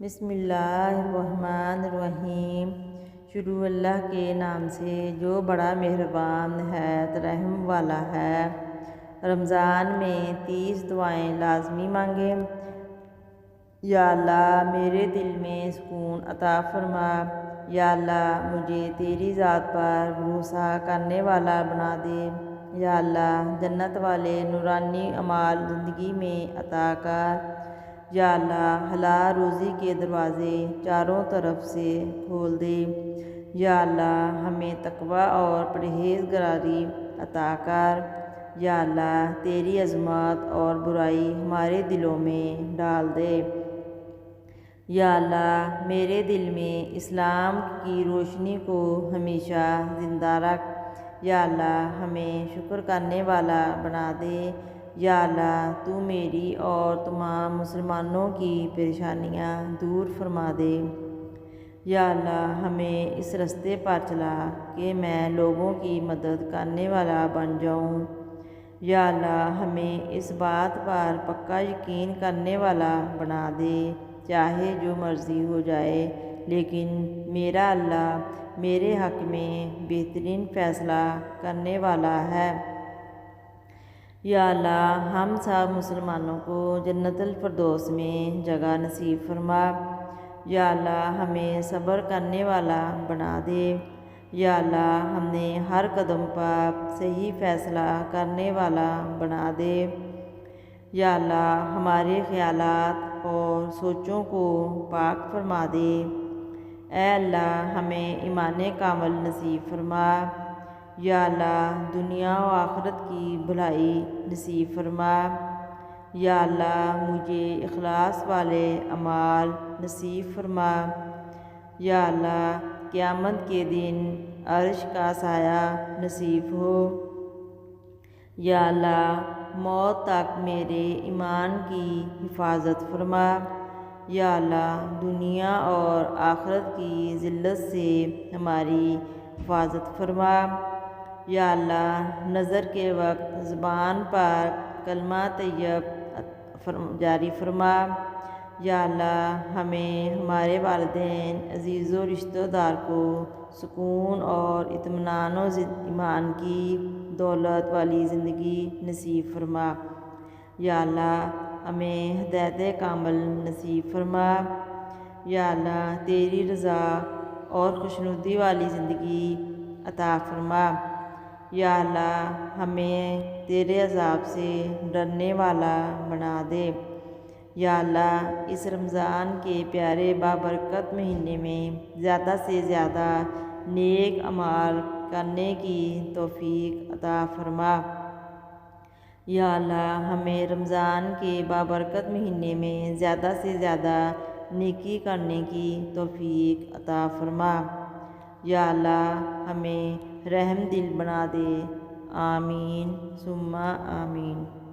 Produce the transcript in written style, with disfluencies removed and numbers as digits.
بسم اللہ الرحمن الرحیم۔ شروع اللہ کے نام سے جو بڑا مہربان ہے رحم والا ہے۔ رمضان میں 30 دعائیں لازمی مانگیں۔ یا اللہ میرے دل میں سکون عطا فرما۔ یا اللہ مجھے تیری ذات پر بھروسہ کرنے والا بنا دے۔ یا اللہ جنت والے نورانی اعمال زندگی میں عطا کر۔ یا اللہ حلال روزی کے دروازے چاروں طرف سے کھول دے۔ یا اللہ ہمیں تقوی اور پرہیزگاری عطا کر۔ یا اللہ تیری عظمت اور برائی ہمارے دلوں میں ڈال دے۔ یا اللہ میرے دل میں اسلام کی روشنی کو ہمیشہ زندہ رکھ۔ یا اللہ ہمیں شکر کرنے والا بنا دے۔ یا اللہ تو میری اور تمام مسلمانوں کی پریشانیاں دور فرما دے۔ یا اللہ ہمیں اس راستے پر چلا کہ میں لوگوں کی مدد کرنے والا بن جاؤں۔ یا اللہ ہمیں اس بات پر پکا یقین کرنے والا بنا دے چاہے جو مرضی ہو جائے لیکن میرا اللہ میرے حق میں بہترین فیصلہ کرنے والا ہے۔ یا اللہ ہم سب مسلمانوں کو جنت الفردوس میں جگہ نصیب فرما۔ یا اللہ ہمیں صبر کرنے والا بنا دے۔ یا اللہ ہمیں ہر قدم پر صحیح فیصلہ کرنے والا بنا دے۔ یا اللہ ہمارے خیالات اور سوچوں کو پاک فرما دے۔ اے اللہ ہمیں ایمان کامل نصیب فرما۔ یا اللہ دنیا و آخرت کی بھلائی نصیب فرما۔ یا اللہ مجھے اخلاص والے اعمال نصیب فرما۔ یا اللہ قیامت کے دن عرش کا سایہ نصیب ہو۔ یا اللہ موت تک میرے ایمان کی حفاظت فرما۔ یا اللہ دنیا اور آخرت کی ذلت سے ہماری حفاظت فرما۔ یا اللہ نظر کے وقت زبان پر کلمہ طیب جاری فرما۔ یا اللہ ہمیں ہمارے والدین عزیز و رشتہ دار کو سکون اور اطمینان و ایمان کی دولت والی زندگی نصیب فرما۔ یا اللہ ہمیں ہدایت کامل نصیب فرما۔ یا اللہ تیری رضا اور خوشنودی والی زندگی عطا فرما۔ یا اللہ ہمیں تیرے عذاب سے ڈرنے والا بنا دے۔ یا اللہ اس رمضان کے پیارے بابرکت مہینے میں زیادہ سے زیادہ نیک اعمال کرنے کی توفیق عطا فرما۔ یا اللہ ہمیں رمضان کے بابرکت مہینے میں زیادہ سے زیادہ نیکی کرنے کی توفیق عطا فرما۔ یا اللہ ہمیں رحم دل بنا دے۔ آمین ثم آمین۔